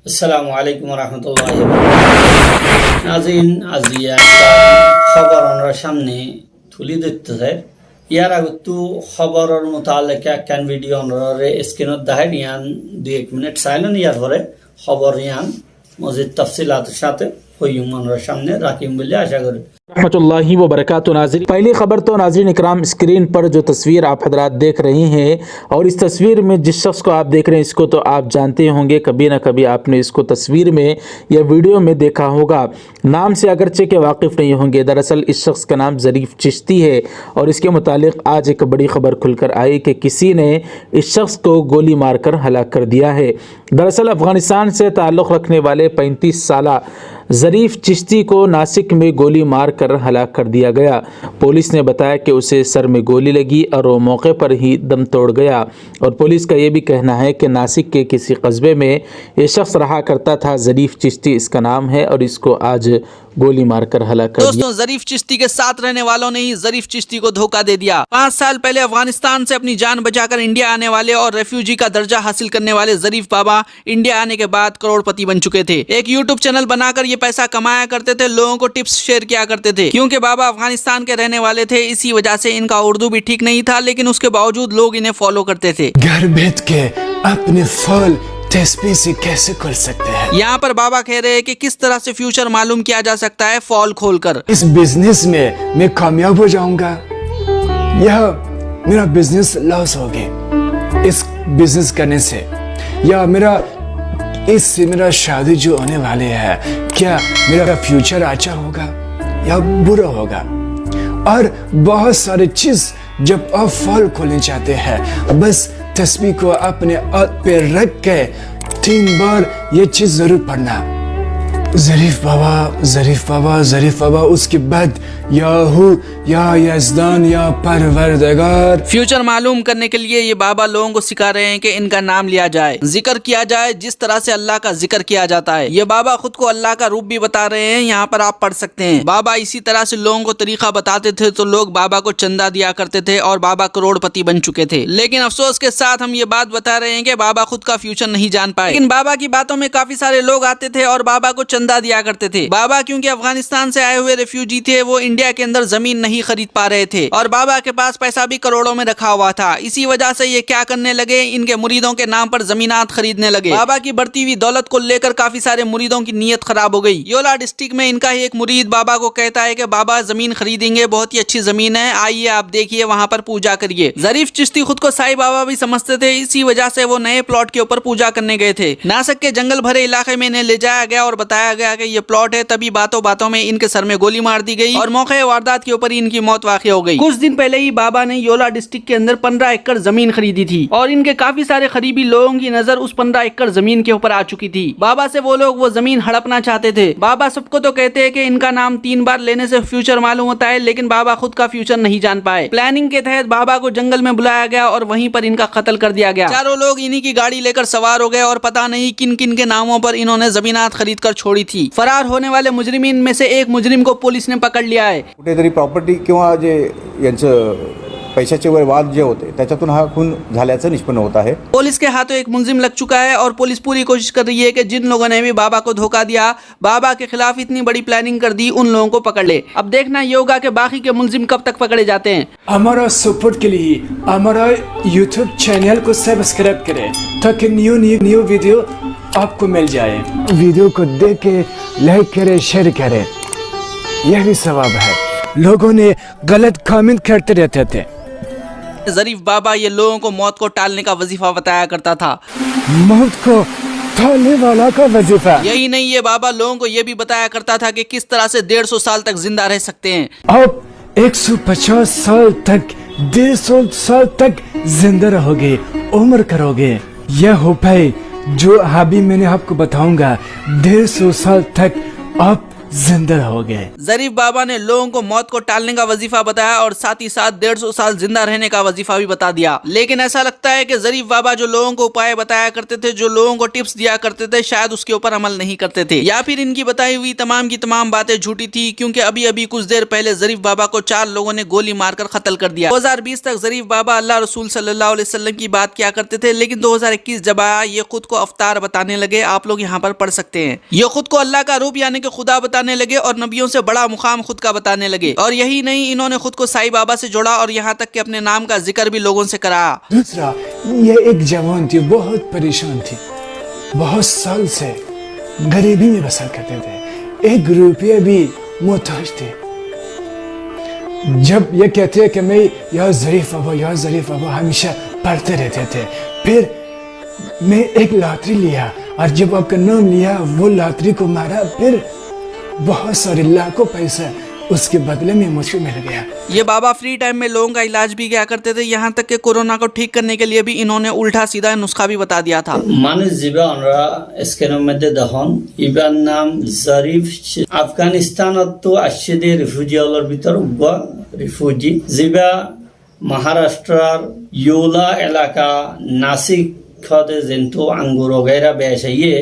আসসালামু আলাইকুম রহমতুল্লাহি নাজিন আজিয়া খবর আমরা সামনে তুলি ধরতে চাই ইয়ার আগত খবরের মোতালেক একখান ভিডিও আমরা স্ক্রিনত দেখাই ইয়ান 2-1 মিনিট চাইলেন ইয়ার পরে খবর ইয়ান মজিদ তফসিলাতের সাথে হইম আমরা সামনে রাখিম বলে আশা করি। रहमतुल्लाहि व बरकातुहू। नाज़रीन, पहली खबर तो नाज़रीन इकराम, स्क्रीन पर जो तस्वीर आप हजरात देख रहे हैं और इस तस्वीर में जिस शख्स को आप देख रहे हैं इसको तो आप जानते होंगे, कभी ना कभी आपने इसको तस्वीर में या वीडियो में देखा होगा। नाम से अगरचे के वाकिफ़ नहीं होंगे। दरअसल इस शख्स का नाम ज़रीफ़ चिश्ती है और इसके मुतालिक आज एक बड़ी खबर खुलकर आई कि किसी ने इस शख्स को गोली मारकर हलाक कर दिया है। दरअसल अफ़गानिस्तान से ताल्लुक़ रखने वाले 35 साला ज़रीफ़ चिश्ती को नासिक में गोली मार कर हलाक कर दिया गया। पुलिस ने बताया कि उसे सर में गोली लगी और वो मौके पर ही दम तोड़ गया। और पुलिस का ये भी कहना है कि नासिक के किसी कस्बे में ये शख्स रहा करता था। ज़रीफ़ चिश्ती इसका नाम है और इसको आज गोली मारकर हलाक कर दिया। दोस्तों, ज़रीफ़ चिश्ती के साथ रहने वालों ने ही ज़रीफ़ चिश्ती को धोखा दे दिया। 5 साल पहले अफगानिस्तान से अपनी जान बचाकर इंडिया आने वाले और रेफ्यूजी का दर्जा हासिल करने वाले ज़रीफ़ बाबा इंडिया आने के बाद करोड़पति बन चुके थे। एक यूट्यूब चैनल बनाकर ये पैसा कमाया करते थे, लोगों को टिप्स शेयर किया करते थे। क्योंकि बाबा अफगानिस्तान के रहने वाले थे, इसी वजह से इनका उर्दू भी ठीक नहीं था, लेकिन उसके बावजूद लोग इन्हें फॉलो करते थे। घर बैठ के अपने फल तस्वीर से कैसे कर सकते हैं। यहाँ पर बाबा कह रहे हैं कि किस तरह से फ्यूचर मालूम किया जा सकता है फॉल खोलकर। इस बिजनेस में मैं कामयाब हो जाऊंगा या मेरा बिजनेस लॉस हो गया इस बिजनेस करने से, या इससे मेरा शादी जो होने वाले है क्या मेरा फ्यूचर अच्छा होगा या बुरा होगा। और बहुत सारे चीज जब आप फॉल खोलना चाहते हैं, बस तस्वीर को अपने हाथ पे रख के 3 बार ये चीज जरूर पढ़ना, ज़रीफ़ बाबा ज़रीफ़ बाबा ज़रीफ़ बाबा, उसके बाद याहू या यज़दान या परवरदिगार। फ्यूचर मालूम करने के लिए ये बाबा लोगों को सिखा रहे हैं कि इनका नाम लिया जाए, जिक्र किया जाए जिस तरह से अल्लाह का जिक्र किया जाता है। ये बाबा खुद को अल्लाह का रूप भी बता रहे हैं, यहाँ पर आप पढ़ सकते हैं। बाबा इसी तरह से लोगों को तरीका बताते थे तो लोग बाबा को चंदा दिया करते थे और बाबा करोड़पति बन चुके थे। लेकिन अफसोस के साथ हम ये बात बता रहे हैं कि बाबा खुद का फ्यूचर नहीं जान पाए। लेकिन बाबा की बातों में काफी सारे लोग आते थे और बाबा को चंदा दिया करते थे। बाबा क्योंकि अफगानिस्तान से आए हुए रेफ्यूजी थे, वो इंडिया के अंदर जमीन नहीं खरीद पा रहे थे और बाबा के पास पैसा भी करोड़ों में रखा हुआ था। इसी वजह से ये क्या करने लगे, इनके मुरीदों के नाम पर जमीनात खरीदने लगे। बाबा की बढ़ती हुई दौलत को लेकर काफी सारे मुरीदों की नीयत खराब हो गई। योला डिस्ट्रिक्ट में इनका ही एक मुरीद बाबा को कहता है कि बाबा जमीन खरीदेंगे, बहुत ही अच्छी जमीन है, आइए आप देखिए, वहाँ पर पूजा करिए। ज़रीफ़ चिश्ती खुद को साईं बाबा भी समझते थे, इसी वजह से वो नए प्लॉट के ऊपर पूजा करने गए थे। नासिक के जंगल भरे इलाके में इन्हें ले जाया गया और बताया गया कि ये प्लॉट है। तभी बातों बातों में इनके सर में गोली मार दी गई और मौके वारदात के ऊपर इनकी मौत वाक़ई हो गई। कुछ दिन पहले ही बाबा ने योला डिस्ट्रिक्ट के अंदर 15 एकड़ जमीन खरीदी थी और इनके काफी सारे करीबी लोगों की नजर उस 15 एकड़ जमीन के ऊपर आ चुकी थी। बाबा से वो लोग वो जमीन हड़पना चाहते थे। बाबा सबको तो कहते हैं कि इनका नाम 3 बार लेने से फ्यूचर मालूम होता है, लेकिन बाबा खुद का फ्यूचर नहीं जान पाए। प्लानिंग के तहत बाबा को जंगल में बुलाया गया और वहीं पर इनका कत्ल कर दिया गया। चारों लोग इन्हीं की गाड़ी लेकर सवार हो गए और पता नहीं किन किन के नामों पर इन्होंने जमीनात खरीद कर छोड़ी थी। फरार होने वाले मुजरिमीन में से एक मुजरिम को पुलिस ने पकड़ लिया है। कुठेतरी प्रॉपर्टी किंवा जे यांचं पैशाचे वाद जे होते त्याच्यातून हा खून झाल्याचं निष्पन्न होत आहे। पुलिस के हाथों एक मुलजिम लग चुका है और पुलिस पूरी कोशिश कर रही है कि जिन लोगों ने भी बाबा को धोखा दिया, बाबा के खिलाफ इतनी बड़ी प्लानिंग कर दी, उन लोगों को पकड़ ले। अब देखना ये होगा कि बाकी के मुलजिम कब तक पकड़े जाते हैं। हमारा सपोर्ट के लिए हमारा यूट्यूब चैनल को सब्सक्राइब करें ताकि न्यू वीडियो आपको मिल जाए। वीडियो को देख के लाइक करें, शेयर करें, यह भी सवाब है। लोगों ने गलत कमेंट करते रहते थे। ज़रीफ़ बाबा ये लोगों को मौत को टालने का वजीफा बताया करता था। मौत को टालने वाला का वजीफा। यही नहीं, ये बाबा लोगों को ये भी बताया करता था कि किस तरह से 150 साल तक जिंदा रह सकते हैं। आप 150 साल तक 150 साल तक जिंदा रहोगे, उम्र करोगे। यह हो पाए जो अभी मैंने आपको बताऊंगा, 150 साल तक आप जिंदा हो गए। जरीफ बाबा ने लोगों को मौत को टालने का वजीफा बताया और साथ ही साथ 150 साल जिंदा रहने का वजीफा भी बता दिया। लेकिन ऐसा लगता है कि जरीफ बाबा जो लोगों को उपाय बताया करते थे, जो लोगों को टिप्स दिया करते थे, शायद उसके ऊपर अमल नहीं करते थे, या फिर इनकी बताई हुई तमाम की तमाम बातें झूठी थी। क्योंकि अभी अभी कुछ देर पहले जरीफ बाबा को 4 लोगों ने गोली मारकर कत्ल कर दिया। 2020 तक जरीफ बाबा अल्लाह रसूल सल्लल्लाहु अलैहि वसल्लम की बात किया करते थे, लेकिन 2021 जब आया ये खुद को अवतार बताने लगे। आप लोग यहाँ पर पढ़ सकते हैं, ये खुद को अल्लाह का रूप यानी कि खुदा बताने लगे और नबियों से बड़ा मुकाम खुद का बताने लगे। और यही नहीं, इन्होंने खुद को साईं बाबा से जोड़ा और यहाँ तक कि अपने नाम का जिक्र भी लोगों से कराया। दूसरा, ये एक जवान थी, बहुत परेशान थी, बहुत साल से गरीबी में बसर करते थे, 1 रुपये भी मोहताज थे। जब ये कहते हैं कि मैं या जरीफ बाबा हमेशा पढ़ते रहते थे, फिर मैं एक लॉटरी लिया और जब आपका नाम लिया वो लॉटरी को मारा, फिर बहुत सारे लाखों पैसा उसके बदले में मुझको मिल गया। ये बाबा फ्री टाइम में लोगों का इलाज भी किया करते थे, यहाँ तक कि कोरोना को ठीक करने के लिए भी इन्होंने उल्टा सीधा नुस्खा भी बता दिया था। মানুষ জিবা আমরা স্ক্যানের মধ্যে দেখুন, ইবার নাম জরিফ। আফগানিস্তানত তো আসছে দে রিফিউজি হলের ভিতর উগ্র রিফিউজি জিবা মহারাষ্ট্রের ইউলা এলাকা নাসিক খদে যেন্তু আঙ্গুর ওগেরা বেশাইয়ে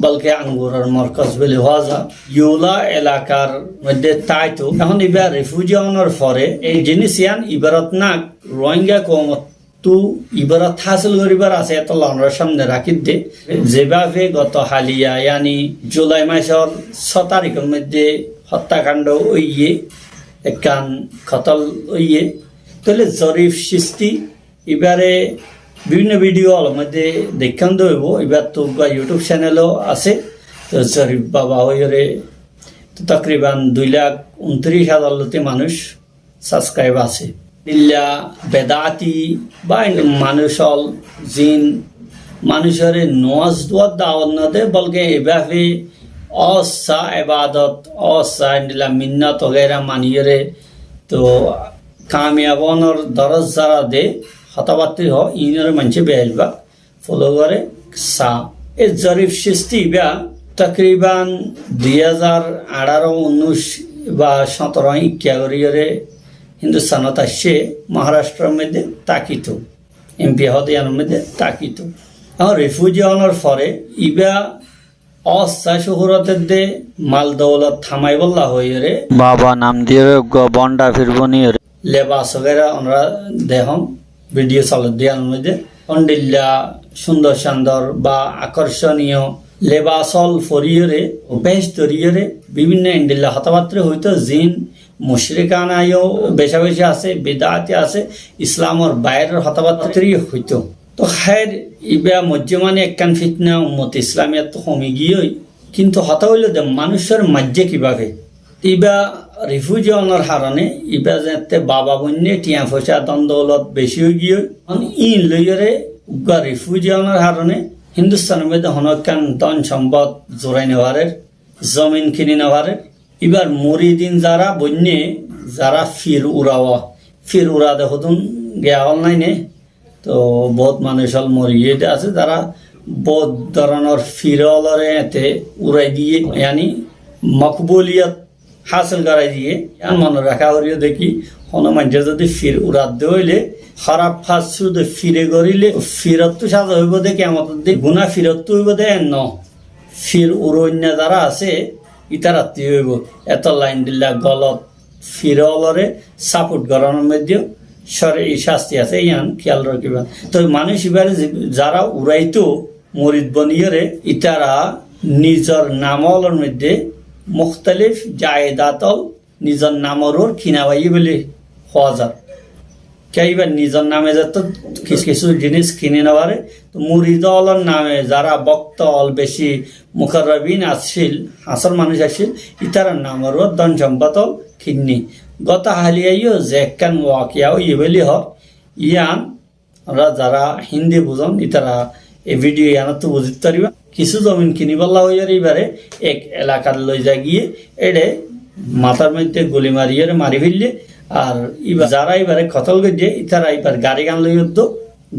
বলকে আঙ্গুরের মরকজ বলে হওয়া যায় ইউলা এলাকার মধ্যে। তাই তো এখন এবার রিফিউজি হওয়ার পরে এই জিনিস ইয়ান ইবারত না রোহিঙ্গা কমত তো ইবারত হাসিল করিবার আছে এত লন্ডার সামনে রাখি দে। যেভাবে গত হালিয়া ইয়ানি জুলাই মাসের 6 তারিখের মধ্যে হত্যাকাণ্ড হইয়ে একখান কতল হইয়ে, তাহলে জরিফ সৃষ্টি এবারে বিভিন্ন ভিডিওর মধ্যে দেখান দেব। এবার তো ইউটিউব চ্যানেলও আছে, তো জরিফ বাবা হইরে তকরিবান 2,29,000 মানুষ সাবস্ক্রাইব আছে। ইল্লা বেদাতি বা মানুষ জিন মানুষের নজ দোয়ার দাওয়াত না দে, বলকে এভাবে অসা এবাদত অসা ইল্লা মিন্নাত वगैरह মানিয়ে তো কামিয়াবনের দরজ যারা দে হতাবার্তি হ ইনের মানুষে বেজবা ফলো করে সা এ জরিফ সৃষ্টি বা তকরিবান 2018-19 বা 17-21 হিন্দুস্তানত আসছে মহারাষ্ট্রের মধ্যে তাকিত এমপি হদিয়ানের মধ্যে তাকিত। এখন রিফিউজি হওয়ার পরে ইবা অস্থায়ী শহরতের দে মাল দৌলত থামাই বল্লা হয়ে রে বাবা নাম দিয়ে বন্ডা ফিরবনি লেবাস वगैरह আমরা দেখুন ভিডিও চালু দেওয়ার মধ্যে অন্ডিল্লা সুন্দর সুন্দর বা আকর্ষণীয় লেবাসল ফরিয়রে বেশ দরিয়রে বিভিন্ন ইন্ডিল্লা হতাবাত্রে হইতো জিন মুশরিকানায়ও বেশা বেশি আছে, বেদাতে আছে, ইসলামর বাইরের হতাবাত্রি হইতো। তো খায়ের ইবা মজ্জমানে একখান ফিতনা উম্মত ইসলামিয়াত তো কমে গিয়েই, কিন্তু হতা হইল যে মানুষের মাঝে কিভাবে ইবা রিফিউজি হওয়ার কারণে ইবা যাতে বাবা বন্যে টিয়া পয়সা দ্বন্দ্বলত বেশি হয়ে গিয়ে ইন লইরে উগা রিফিউজি হওয়ার কারণে হিন্দুস্তানের মধ্যে হনকান ধন সম্পদ জোরাই নেওয়ারের জমিন কিনে নেওয়ারের। এবার মরিদিন যারা বন্যে যারা ফির উড়া দেখুন গেয়া অনলাইনে তো বহুত মানুষ হল মরিয়ে আছে, যারা বহুত ধরনের ফিরলরে এতে উড়াই দিয়ে ইয়ানি মকবুলিয়ত হাসিল করাই দিয়ে মনে রাখা করিও দেখি হনুমানকে যদি ফির উড়াত হইলে খারাপ ফাঁস শুধু ফিরে করিলে ফিরত সাজা হইব দে কেমন গুণা ফিরত হইব দে ন ফির উড়ন্যা যারা আছে ইতারাত্তি হইব এত লাইন দিল্লা গলত ফিরলরে সাপোর্ট করানোর মধ্যে সরে এই শাস্তি আছে ইয়ান খেয়াল রাখিবা। তো মানুষ এবারে যারা উড়াইতো মরিদ বনিয়রে ইতারা নিজের নামলের মধ্যে মুখতালিফ জায়দাতল নিজের নামর কিনাবাই বলে হওয়া যায়। কেইবার নিজের নামে যত কিছু কিছু জিনিস কিনে নেওয়ারে তো মুরিদলের নামে যারা বক্তল বেশি মুখরবিন আসছিল হাসর মানুষ আসছিল ইতার নামরও ধন সম্পদল কিন্নি। গত হালিয়াইও যে একখান ওয়াকিয়াও ইবেলি হ ইয়ান আমরা যারা হিন্দি বুঝন ইতারা এই ভিডিও ইয়ানত তো বুঝতে পারিবা। কিছু জমিন কিনিবল্লা হয়ে এবারে এক এলাকার লই যা গিয়ে এডে মাথার মধ্যে গুলি মারিয়ে মারি ফেললে আর যারা এবারে কতল গিয়ে ইতারা এবার গাড়ি গান লই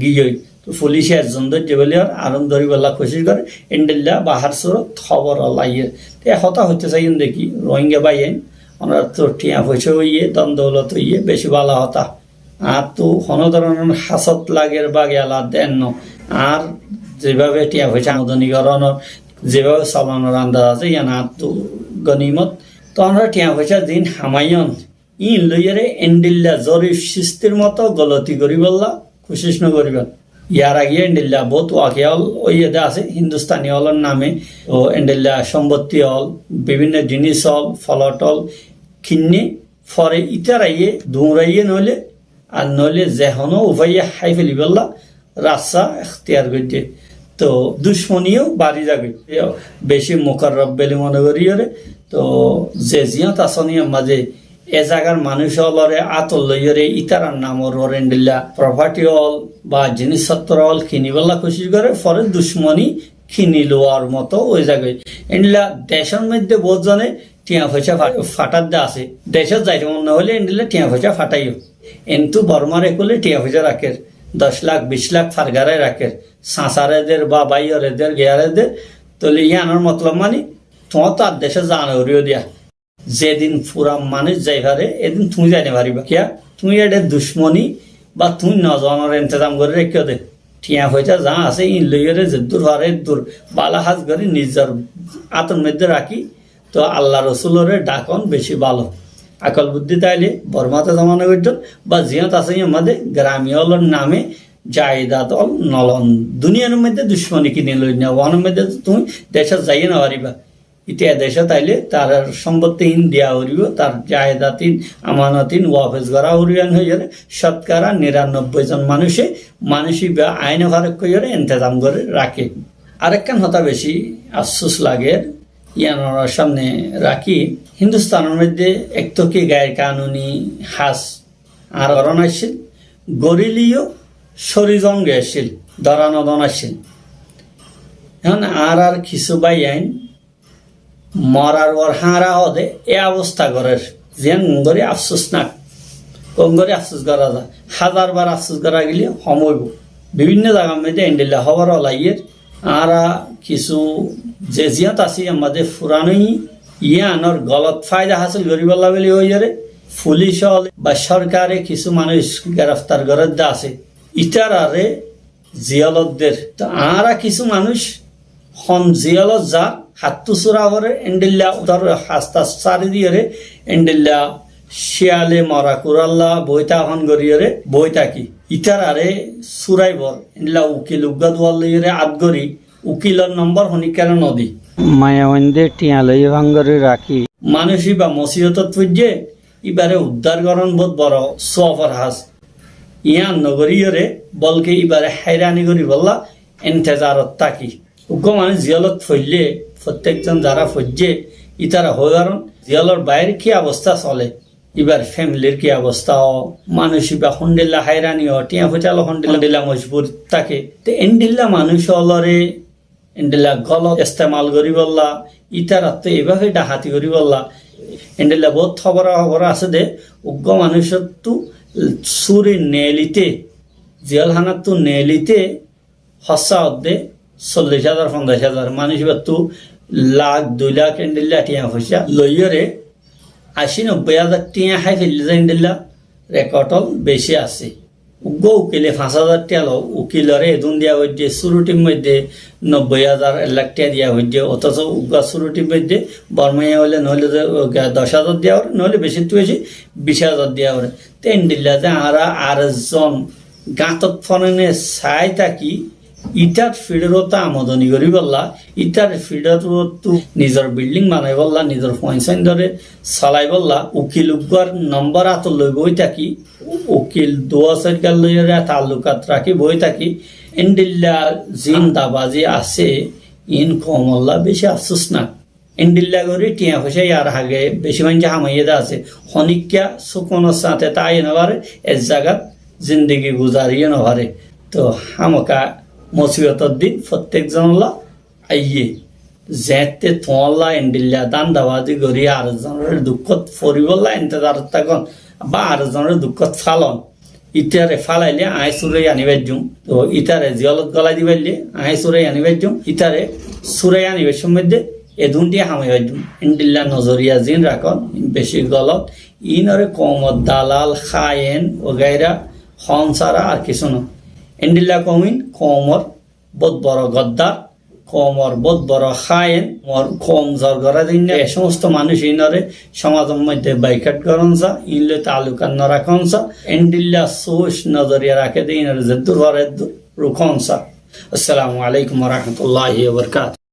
গিয়ে তো পুলিশে একজন ধৈর্য বলে আরম ধরি বলা কোশিশ করে এন্ডেল্লা বাহার সুরত খবর লাইয়ে তে হতা হইতে চাই দেখি রোহিঙ্গা বাইন ওনার তো টিয়া পয়সা হইয়ে দম দৌলত হইয়ে বেশি বালা হতা আর তো কোনো ধরনের হাসত লাগের বা গেলা দেন ন আর যেভাবে টিয়া পয়সা আমদানিকরণের যেভাবে চালানোর আন্দাজ আছে ইয়ান আর তো গনিমত তো আমরা টিয়া পয়সা দিন হামায়ন ইন লইয়ারে এন্ডিল্লা জরিফ সৃষ্টির মতো গলতি করি বললা কোশিশ ন করিবেন ইয়ার আগে এন্ডিল্লা বহুত ওয়াকিয়াল ওই এদে আছে হিন্দুস্তানি হলের নামে ও এন্ডিল্লা সম্পত্তি হল বিভিন্ন জিনিস হল ফলট হল কিনে ফরে ইতারাইয়ে দৌড়াইয়ে নইলে আর নইলে যেহনো উভয়ে হাই ফেলি বললা রাস্তা এখতিয়ার করছে তো দুশ্মনীও বাড়ি যাবে বেশি মোকাররব বলে মনে করি তো যে জিয়ত আসনিয়ার মাঝে এ জায়গার মানুষ হলরে আতল লইরে ইতারার নামর ওরেন্ডিল্লা প্রপার্টি হল বা জিনিসপত্র হল কিনিবল্লা কোশিশ করে ফলে দুশ্মনী কিনি লোয়ার মতো ওই জায়গায় এন্ডিল্লা দেশের মধ্যে বহুত জনে টিয়া পয়সা ফাটার দে আছে দেশের যাইতে মনে হলে এন্ডিল্লা টিয়া পয়সা ফাটাইও কিন্তু বর্মারে করলে টিয়া পয়সা রাখে 10 লাখ 20 লাখ ফারগারে রাখে সাঁসারেদের বা বাইরেদের গেয়ারেদের তাহলে ইয়ানোর মতলব মানে তোমার তো আর দেশে জানা উড়িয়ে দিয়া যেদিন পুরা মানুষ যাই পারে এদিন তুমি যাইতে পারিবা কিয়া তুমি এটা দুশ্মনী বা তুমি নজনের ইন্তজাম করে রেখে দে টিয়া পয়সা যা আছে ইন লইরে যে দূর হারে দূর বালা হাজ করে নিজের আতর মধ্যে রাখি তো আল্লাহ রসুলের ডাকন বেশি ভালো আকল বুদ্ধি তাইলে বর্মাতে জমানো করতেন বা জিয়ত আছে আমাদের গ্রামীয়লের নামে জায়দাত নলন দুনিয়ার মধ্যে দুশ্মনী কিনে লই না ওয়ানের মধ্যে তুমি দেশে যাইয়ে না পারিবা ইতিয়া দেশে তাইলে তার সম্পত্তিহীন দেওয়া হরিব তার জায়দাতিন আমানতিন ওয়াফেজ করা হরিয়ান হয়ে যাবে 99% জন মানুষই বা আইন ফারক করে ইন্তজাম করে রাখে আরেকখান হতা বেশি আফসোস লাগে ইয়ানোর সামনে রাখি হিন্দুস্তানের মধ্যে একটকি গায়ের কানুনি হাস আর অরণ আসছিল গরিলিও শরীরঙ্গে আসছিল দরানদন আসছিল এখন আর কিছু বাই আইন মরার ওর হারা হদে এ অবস্থা করে যেন গঙ্গরে আফসোস না গঙ্গরে আফসোস করা যায় 1000 বার আফসোস করা গেলে সময় বিভিন্ন জায়গার মধ্যে এন্ডিল্লা হবার লাইয়ের আর কিছু যে জিয়াত আছে আমাদের ফুরানোই ইয়ানোর গলত ফায়দা হাসিল করিবল্লা বলে হয়ে যাবে পুলিশ হল বা সরকারে কিছু মানুষ গ্রেফতার করে আছে ইটারারে জিয়ালতদের তো আর কিছু মানুষ হন জিয়ালত যা হাতু চূড়া করে এন্ডিল্লা উতার হাস্তা চারি দিয়ে এন্ডিল্লা শিয়ালে মরা কুরাল্লা বইতা হন গরিয়রে বইতা কি ইটারারে চূড়াইবর এন্ডিল্লা উকিল উগা দোয়াল লইরে আদগরি উকিলের নম্বর হনিকার নদী মায়াবন্দে টিয়া লই ভাঙ্গরে রাখি মানুষই বা মসিহতত পুজে ইবারে উদ্ধার করণ বোধ বড় সফর হাস ইয়ান নগরীয়রে বলকে ইবারে হাইরানি করি বললা এন্তেজারত তাকি উগ্র মানুষ জিয়ালত ফইলে প্রত্যেকজন যারা ফজ্জে ইতারা হয়ে কারণ জিয়ালর বাইরে কি অবস্থা চলে এবার ফ্যামিলির কি অবস্থা মানুষ বা হন্ডিল্লা হাইরানি টিয়া ফুটালো হন্ডিল্লা মজবুর থাকে তো এন্ডিল্লা মানুষ হলরে এন্ডিল্লা গলত ইস্তেমাল করি বললা ইতারা তো এভাবে ডাহাতি করি বললা এন্ডিল্লা বহুত খবর আছে দে উগ্র মানুষের তো সুরে নেলিতে জিয়ালখানার তো নেলিতে হসা দে 40,000 50,000 মানুষ বা তো 1,00,000 2 লাখ এন্ডিল্লা টিয়া পয়সা লইয়রে 80-90,000 টিয়া হাই ফেললে যায় এন্ডিল্লা রেকর্ডল বেশি আছে উগ্র উকিলে 5,000 টিয়া লো উকিলরে এদুন দিয়া হইছে শুরুটির মধ্যে 90,000 1 লাখ টিয়া দিয়া হইছে অথচ উগ্র শুরুটির মধ্যে বর্মাইয়া হলে নইলে 10,000 দেওয়া নইলে বেশি তো বেশি 20,000 দেওয়া হবে তো এন্ডিল্লা যে আর জন গাঁতত ফনে চাই থাকি ইটার ফিডরতা আমদানি করি বললা ইটার ফিডরতো নিজের বিল্ডিং বানাই বললা নিজের পয়সা ধরে চালাই বললা উকিল উগ্র নম্বর আত লই বই থাকি উকিল 2 লইয়া তালুকাত রাখি বই থাকি এন্ডিল্লা জিন্দাবাজি আছে ইন কমল্লা বেশি আফসোস না এন্ডিল্লা করে টিয়া পয়সা আর আগে বেশি মানুষ হামাইয়া আছে হনিকা সুকনের সাথে তাই নবারে এক জায়গাত জিন্দগি গুজারিয়ে নবারে তো হামকা মুসিবতর দিন প্রত্যেকজনলা আইয়ে যেতে তোলা এন্ডিল্লা দান্দাবাজি করি আরেকজনের দুঃখত ফরিবল্লা ইন্তজার থাকুন বা আরেকজনের দুঃখত ফালন ইটারে ফালাইলে আয় সুরে আনিবার জুম তো ইটারে জিয়লত গলাই দিবাইলে আয় সুরে আনিবার জুম ইটারে সুরে আনিবার সম্বন্ধে এ দুটি হামাইবার জুম ইন্ডিল্লা নজরিয়া জিন রাখন বেশি গলত ইনরে কমত দালাল খায়েন ও গাইরা হনসারা আর কিছু না ইন্ডিল্লা কমিন কমর বহুত বড় গদ্দার কমর বহুত বড় খায়েন মর কম জরগরা দিন এ সমস্ত মানুষ ইনরে সমাজের মধ্যে বাইকাট করনসা ইনলে তালুকান নরাখনসা এন্ডিল্লা সোশ নজরিয়া রাখে দিন ইনরে জদ্দুর হরে রুখনসা আসসালামু আলাইকুম ওয়া রাহমাতুল্লাহি ওয়া বারাকাতুহু